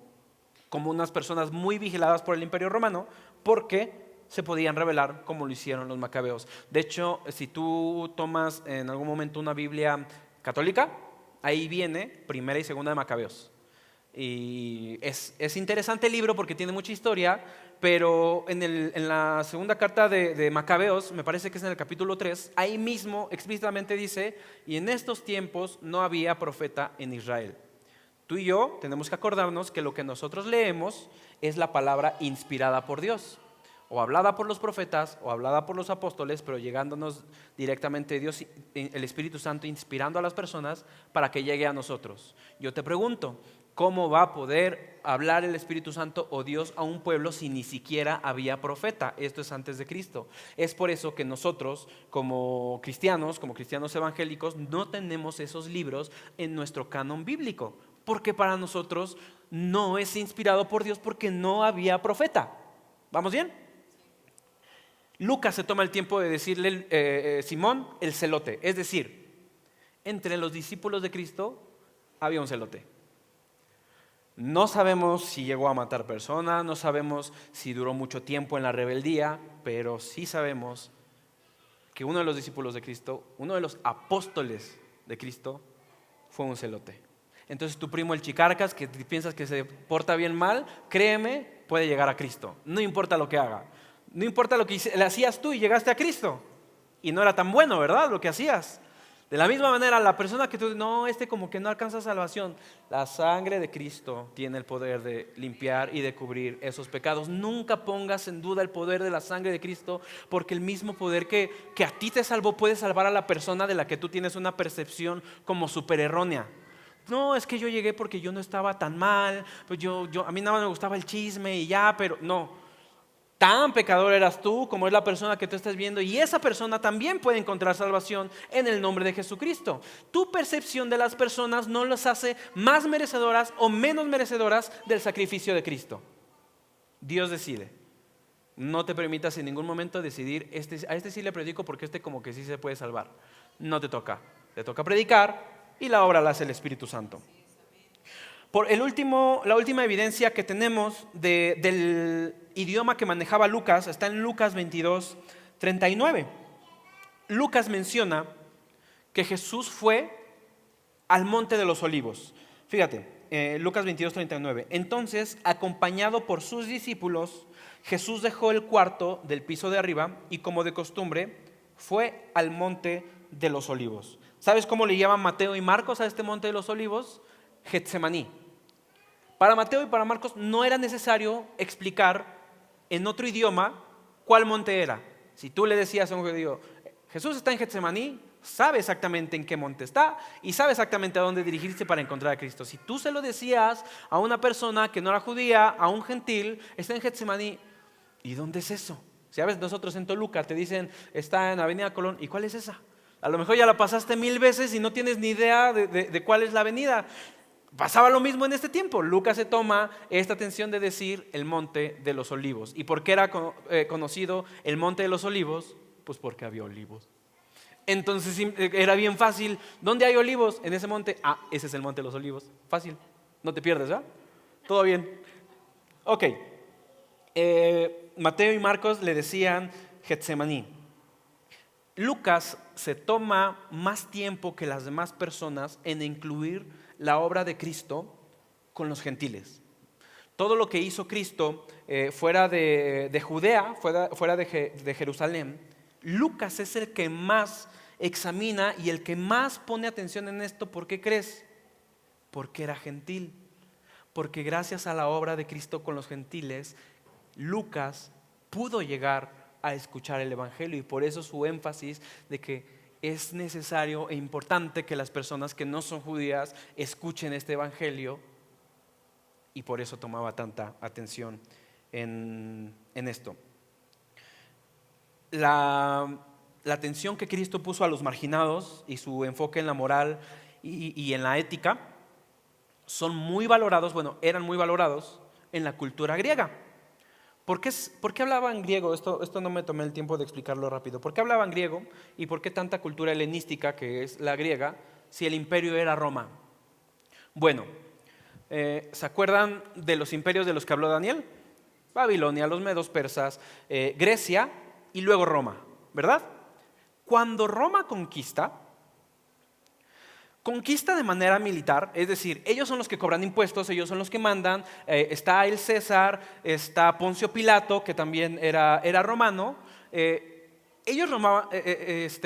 unas personas muy vigiladas por el Imperio Romano, porque se podían rebelar como lo hicieron los macabeos. De hecho, si tú tomas en algún momento una Biblia católica, ahí viene Primera y Segunda de Macabeos. Y es interesante el libro porque tiene mucha historia, pero en la segunda carta de Macabeos, me parece que es en el capítulo 3, ahí mismo explícitamente dice: y en estos tiempos no había profeta en Israel. Tú y yo tenemos que acordarnos que lo que nosotros leemos es la palabra inspirada por Dios, o hablada por los profetas, o hablada por los apóstoles, pero llegándonos directamente de Dios, el Espíritu Santo inspirando a las personas para que llegue a nosotros. Yo te pregunto, ¿cómo va a poder hablar el Espíritu Santo o Dios a un pueblo si ni siquiera había profeta? Esto es antes de Cristo. Es por eso que nosotros, como cristianos evangélicos, no tenemos esos libros en nuestro canon bíblico. porque para nosotros no es inspirado por Dios porque no había profeta. ¿Vamos bien? Lucas se toma el tiempo de decirle Simón el celote, es decir, entre los discípulos de Cristo había un celote. No sabemos si llegó a matar personas, no sabemos si duró mucho tiempo en la rebeldía, pero sí sabemos que uno de los discípulos de Cristo, uno de los apóstoles de Cristo, fue un celote. Entonces tu primo el Chicarcas, que piensas que se porta bien mal, créeme, puede llegar a Cristo. No importa lo que haga. No importa lo que le hacías tú y llegaste a Cristo. Y no era tan bueno, ¿verdad? Lo que hacías. De la misma manera, la persona que tú, no, como que no alcanza salvación. La sangre de Cristo tiene el poder de limpiar y de cubrir esos pecados. Nunca pongas en duda el poder de la sangre de Cristo, porque el mismo poder que a ti te salvó puede salvar a la persona de la que tú tienes una percepción como súper errónea. No, es que yo llegué porque yo no estaba tan mal, pues a mí nada más me gustaba el chisme y ya, pero no. Tan pecador eras tú como es la persona que tú estás viendo, y esa persona también puede encontrar salvación en el nombre de Jesucristo. Tu percepción de las personas no las hace más merecedoras o menos merecedoras del sacrificio de Cristo. Dios decide. No te permitas en ningún momento decidir, a este sí le predico porque como que sí se puede salvar. No te toca. Te toca predicar y la obra la hace el Espíritu Santo. La última evidencia que tenemos del idioma que manejaba Lucas está en Lucas 22:39. Lucas menciona que Jesús fue al monte de los olivos. Fíjate, Lucas 22:39. Entonces, acompañado por sus discípulos, Jesús dejó el cuarto del piso de arriba y, como de costumbre, fue al monte de los olivos. ¿Sabes cómo le llaman Mateo y Marcos a este monte de los olivos? Getsemaní. Para Mateo y para Marcos no era necesario explicar en otro idioma cuál monte era. Si tú le decías a un judío, Jesús está en Getsemaní, sabe exactamente en qué monte está y sabe exactamente a dónde dirigirse para encontrar a Cristo. Si tú se lo decías a una persona que no era judía, a un gentil, está en Getsemaní, ¿y dónde es eso? Si a veces nosotros en Toluca te dicen, está en Avenida Colón, ¿y cuál es esa? A lo mejor ya la pasaste 1000 veces y no tienes ni idea de cuál es la avenida. Pasaba lo mismo en este tiempo. Lucas se toma esta atención de decir el monte de los olivos. ¿Y por qué era conocido el monte de los olivos? Pues porque había olivos. Entonces era bien fácil. ¿Dónde hay olivos? En ese monte. Ah, ese es el monte de los olivos. Fácil. No te pierdes, ¿verdad? Todo bien. Ok. Mateo y Marcos le decían Getsemaní. Lucas se toma más tiempo que las demás personas en incluir la obra de Cristo con los gentiles. Todo lo que hizo Cristo fuera de Judea, fuera de Jerusalén, Lucas es el que más examina y el que más pone atención en esto. ¿Por qué crees? Porque era gentil. Porque gracias a la obra de Cristo con los gentiles, Lucas pudo llegar a escuchar el Evangelio, y por eso su énfasis de que es necesario e importante que las personas que no son judías escuchen este Evangelio, y por eso tomaba tanta atención en esto. La atención que Cristo puso a los marginados y su enfoque en la moral y en la ética son muy valorados, eran muy valorados en la cultura griega. ¿Por qué hablaban griego? Esto no me tomé el tiempo de explicarlo rápido. ¿Por qué hablaban griego y por qué tanta cultura helenística, que es la griega, si el imperio era Roma? Bueno, ¿se acuerdan de los imperios de los que habló Daniel? Babilonia, los medos persas, Grecia y luego Roma, ¿verdad? Cuando Roma conquista de manera militar, es decir, ellos son los que cobran impuestos, ellos son los que mandan, está el César, está Poncio Pilato, que también era romano, ellos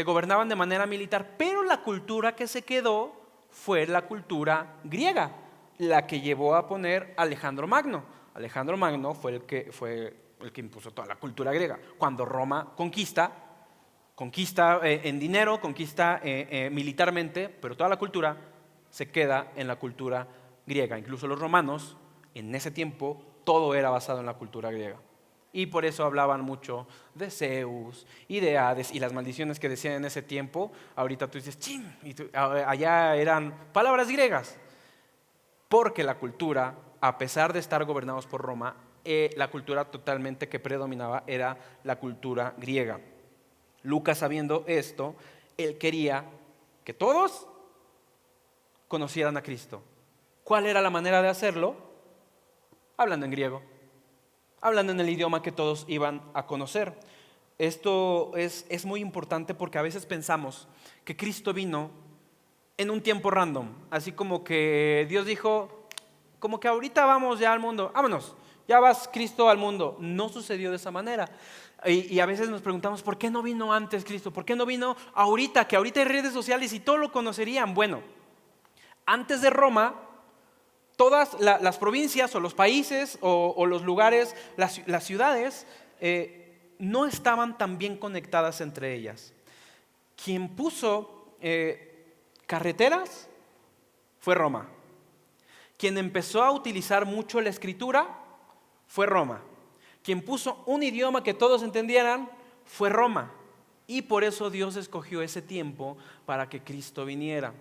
gobernaban de manera militar, pero la cultura que se quedó fue la cultura griega, la que llevó a poner Alejandro Magno. Alejandro Magno fue el que impuso toda la cultura griega. Cuando Roma conquista en dinero, conquista militarmente, pero toda la cultura se queda en la cultura griega. Incluso los romanos, en ese tiempo, todo era basado en la cultura griega. Y por eso hablaban mucho de Zeus y de Hades y las maldiciones que decían en ese tiempo. Ahorita tú dices, ¡chin! Allá eran palabras griegas. porque la cultura, a pesar de estar gobernados por Roma, la cultura totalmente que predominaba era la cultura griega. Lucas, sabiendo esto, él quería que todos conocieran a Cristo. ¿Cuál era la manera de hacerlo? Hablando en griego, hablando en el idioma que todos iban a conocer. Esto es muy importante porque a veces pensamos que Cristo vino en un tiempo random, así como que Dios dijo, como que ahorita vamos ya al mundo, vámonos, ya vas Cristo al mundo. No sucedió de esa manera. Y a veces nos preguntamos, ¿por qué no vino antes Cristo? ¿Por qué no vino ahorita? Que ahorita hay redes sociales y todos lo conocerían. Bueno, antes de Roma, todas las provincias o los países o los lugares, las ciudades, no estaban tan bien conectadas entre ellas. Quien puso carreteras fue Roma. Quien empezó a utilizar mucho la escritura fue Roma. Quien puso un idioma que todos entendieran fue Roma. Y por eso Dios escogió ese tiempo para que Cristo viniera.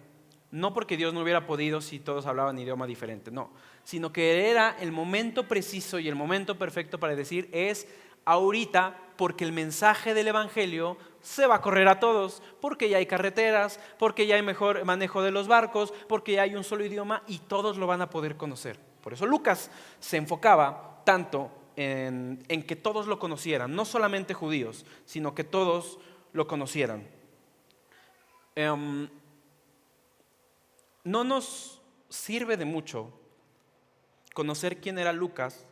No porque Dios no hubiera podido si todos hablaban idioma diferente, no. Sino que era el momento preciso y el momento perfecto para decir es ahorita, porque el mensaje del evangelio se va a correr a todos, porque ya hay carreteras, porque ya hay mejor manejo de los barcos, porque ya hay un solo idioma y todos lo van a poder conocer. Por eso Lucas se enfocaba tanto en que todos lo conocieran, no solamente judíos, sino que todos lo conocieran. No nos sirve de mucho conocer quién era Lucas,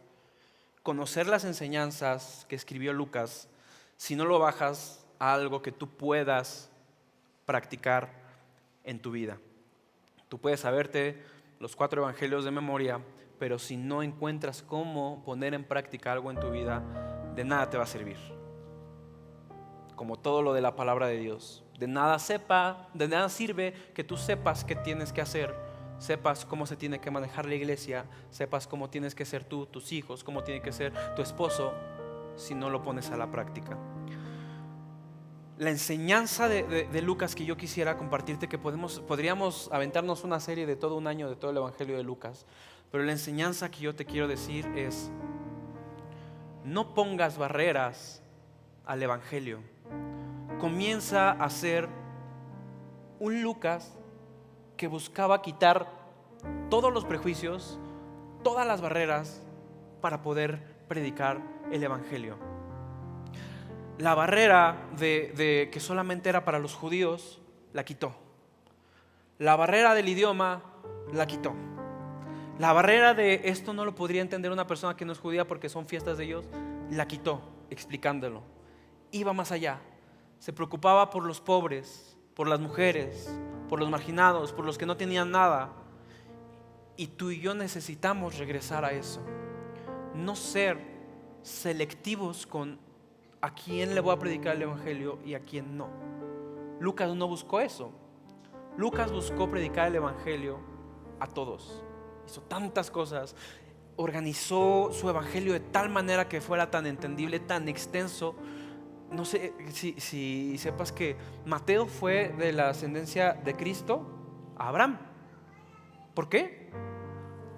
conocer las enseñanzas que escribió Lucas, si no lo bajas a algo que tú puedas practicar en tu vida. Tú puedes saberte los 4 evangelios de memoria, pero si no encuentras cómo poner en práctica algo en tu vida, de nada te va a servir. Como todo lo de la palabra de Dios. De nada sirve que tú sepas qué tienes que hacer, sepas cómo se tiene que manejar la iglesia, sepas cómo tienes que ser tú, tus hijos, cómo tiene que ser tu esposo, si no lo pones a la práctica. La enseñanza de Lucas que yo quisiera compartirte, que podríamos aventarnos una serie de todo un año de todo el evangelio de Lucas, pero la enseñanza que yo te quiero decir es: no pongas barreras al evangelio. Comienza a ser un Lucas que buscaba quitar todos los prejuicios, todas las barreras para poder predicar el evangelio. La barrera de que solamente era para los judíos, la quitó. La barrera del idioma, la quitó. La barrera de esto no lo podría entender una persona que no es judía porque son fiestas de ellos, la quitó explicándolo. Iba más allá. Se preocupaba por los pobres, por las mujeres, por los marginados, por los que no tenían nada. Y tú y yo necesitamos regresar a eso. No ser selectivos con a quién le voy a predicar el evangelio y a quién no. Lucas no buscó eso. Lucas buscó predicar el evangelio a todos. Hizo tantas cosas. Organizó su evangelio de tal manera que fuera tan entendible, tan extenso. No sé si sepas que Mateo fue de la ascendencia de Cristo a Abraham. ¿Por qué?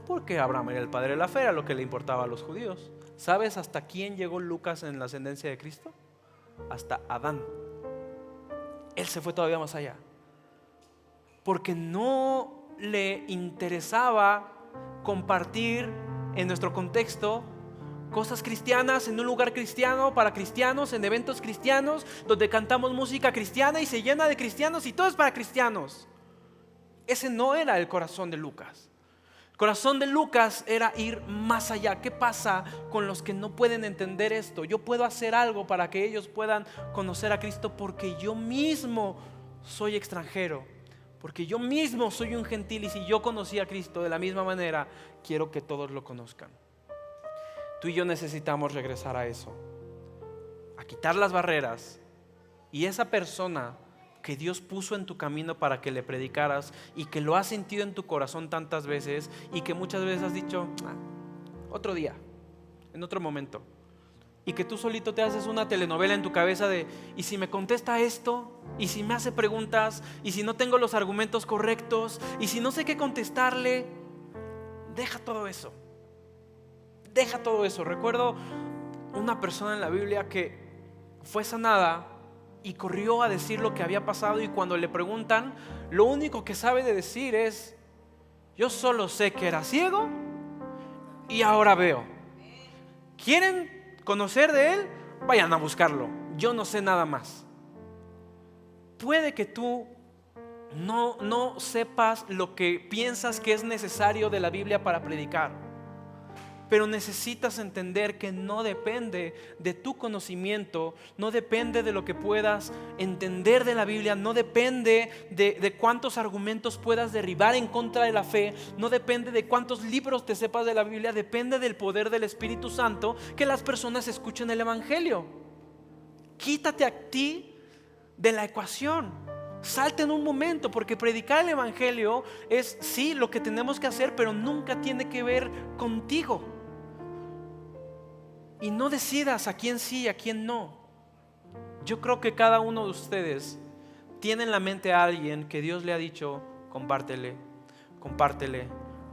Porque Abraham era el padre de la fe, era lo que le importaba a los judíos. ¿Sabes hasta quién llegó Lucas en la ascendencia de Cristo? Hasta Adán. Él se fue todavía más allá. Porque no le interesaba compartir en nuestro contexto cosas cristianas en un lugar cristiano, para cristianos, en eventos cristianos, donde cantamos música cristiana y se llena de cristianos y todo es para cristianos. Ese no era el corazón de Lucas. El corazón de Lucas era ir más allá. ¿Qué pasa con los que no pueden entender esto? Yo puedo hacer algo para que ellos puedan conocer a Cristo porque yo mismo soy extranjero, porque yo mismo soy un gentil, y si yo conocí a Cristo de la misma manera, quiero que todos lo conozcan. Tú y yo necesitamos regresar a eso, a quitar las barreras, y esa persona que Dios puso en tu camino para que le predicaras y que lo has sentido en tu corazón tantas veces y que muchas veces has dicho otro día, en otro momento, y que tú solito te haces una telenovela en tu cabeza de ¿y si me contesta esto? ¿Y si me hace preguntas? ¿Y si no tengo los argumentos correctos? ¿Y si no sé qué contestarle? Deja todo eso. Deja todo eso. Recuerdo una persona en la Biblia que fue sanada y corrió a decir lo que había pasado, y cuando le preguntan, lo único que sabe de decir es: yo solo sé que era ciego y ahora veo. ¿Quieren conocer de él? Vayan a buscarlo. Yo no sé nada más. Puede que tú no sepas lo que piensas que es necesario de la Biblia para predicar, pero necesitas entender que no depende de tu conocimiento, no depende de lo que puedas entender de la Biblia, no depende de cuántos argumentos puedas derribar en contra de la fe, no depende de cuántos libros te sepas de la Biblia, depende del poder del Espíritu Santo que las personas escuchen el Evangelio. Quítate a ti de la ecuación. Salte en un momento, porque predicar el Evangelio es sí lo que tenemos que hacer, pero nunca tiene que ver contigo. Y no decidas a quién sí y a quién no. Yo creo que cada uno de ustedes tiene en la mente a alguien que Dios le ha dicho: compártele, compártele,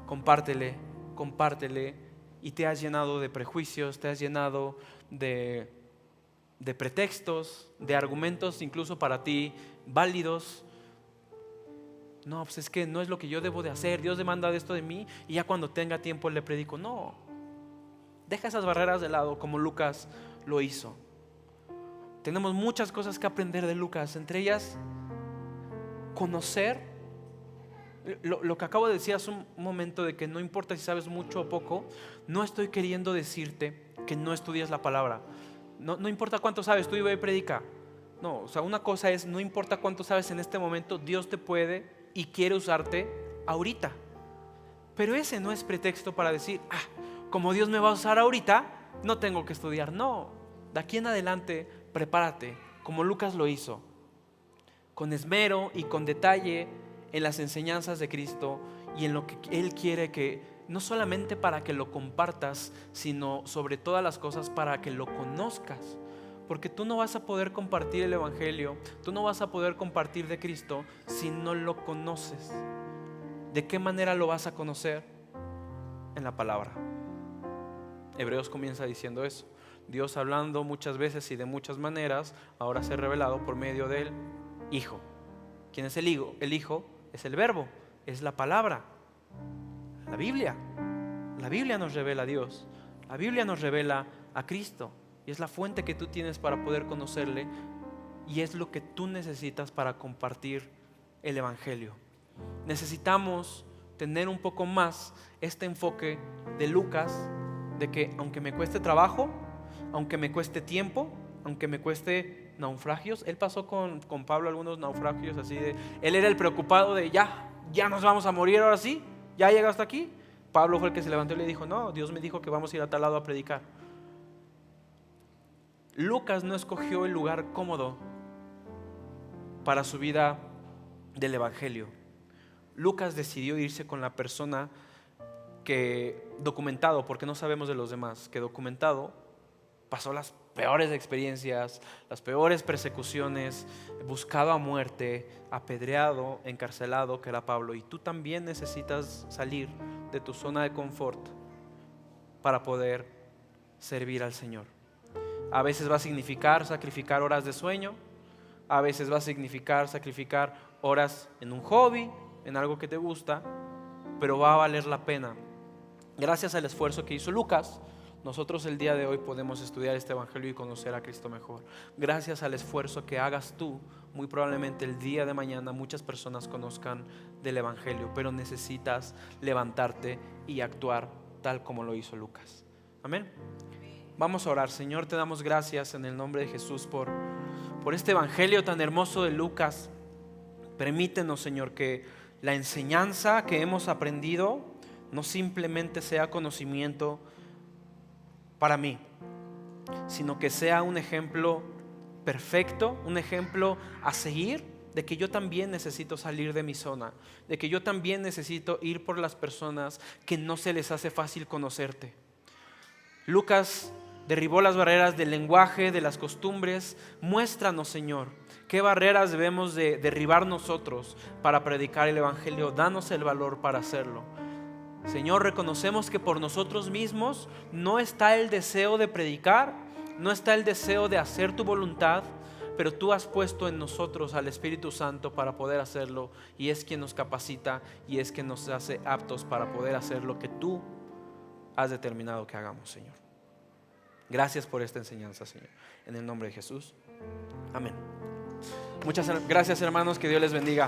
compártele, compártele, y te has llenado de prejuicios, te has llenado de pretextos, de argumentos incluso para ti válidos. No, pues es que no es lo que yo debo de hacer, Dios demanda esto de mí, y ya cuando tenga tiempo le predico. No, deja esas barreras de lado, como Lucas lo hizo. Tenemos muchas cosas que aprender de Lucas, entre ellas conocer lo que acabo de decir hace un momento, de que no importa si sabes mucho o poco. No estoy queriendo decirte que no estudies la palabra. No importa cuánto sabes, tú ve y predica. No, o sea, una cosa es: no importa cuánto sabes en este momento, Dios te puede y quiere usarte ahorita. Pero ese no es pretexto para decir: como Dios me va a usar ahorita, no tengo que estudiar. No, de aquí en adelante prepárate, como Lucas lo hizo, con esmero y con detalle en las enseñanzas de Cristo y en lo que Él quiere, que no solamente para que lo compartas, sino sobre todas las cosas para que lo conozcas. Porque tú no vas a poder compartir el Evangelio, tú no vas a poder compartir de Cristo si no lo conoces. ¿De qué manera lo vas a conocer? En la palabra. Hebreos comienza diciendo eso. Dios, hablando muchas veces y de muchas maneras, ahora se ha revelado por medio del Hijo. ¿Quién es el Hijo? El Hijo es el Verbo, es la palabra, la Biblia. La Biblia nos revela a Dios, la Biblia nos revela a Cristo, y es la fuente que tú tienes para poder conocerle, y es lo que tú necesitas para compartir el Evangelio. Necesitamos tener un poco más este enfoque de Lucas, de que aunque me cueste trabajo, aunque me cueste tiempo, aunque me cueste naufragios. Él pasó con Pablo algunos naufragios así de, él era el preocupado de ya nos vamos a morir ahora sí, ya llega hasta aquí. Pablo fue el que se levantó y le dijo: no, Dios me dijo que vamos a ir a tal lado a predicar. Lucas no escogió el lugar cómodo para su vida del Evangelio. Lucas decidió irse con la persona que, documentado, porque no sabemos de los demás, que documentado pasó las peores experiencias, las peores persecuciones, buscado a muerte, apedreado, encarcelado, que era Pablo. Y tú también necesitas salir de tu zona de confort para poder servir al Señor. A veces va a significar sacrificar horas de sueño, a veces va a significar sacrificar horas en un hobby, en algo que te gusta, pero va a valer la pena. Gracias al esfuerzo que hizo Lucas, nosotros el día de hoy podemos estudiar este Evangelio y conocer a Cristo mejor. Gracias al esfuerzo que hagas tú, muy probablemente el día de mañana muchas personas conozcan del Evangelio, pero necesitas levantarte y actuar tal como lo hizo Lucas. Amén. Vamos a orar. Señor, te damos gracias en el nombre de Jesús por este Evangelio tan hermoso de Lucas. Permítenos, Señor, que la enseñanza que hemos aprendido no simplemente sea conocimiento para mí, sino que sea un ejemplo perfecto, un ejemplo a seguir, de que yo también necesito salir de mi zona, de que yo también necesito ir por las personas que no se les hace fácil conocerte. Lucas derribó las barreras del lenguaje, de las costumbres. Muéstranos, Señor, qué barreras debemos de derribar nosotros para predicar el Evangelio. Danos el valor para hacerlo. Señor, reconocemos que por nosotros mismos no está el deseo de predicar, no está el deseo de hacer tu voluntad, pero tú has puesto en nosotros al Espíritu Santo para poder hacerlo, y es quien nos capacita y es quien nos hace aptos para poder hacer lo que tú has determinado que hagamos, Señor. Gracias por esta enseñanza, Señor, en el nombre de Jesús, amén. Muchas gracias, hermanos, que Dios les bendiga.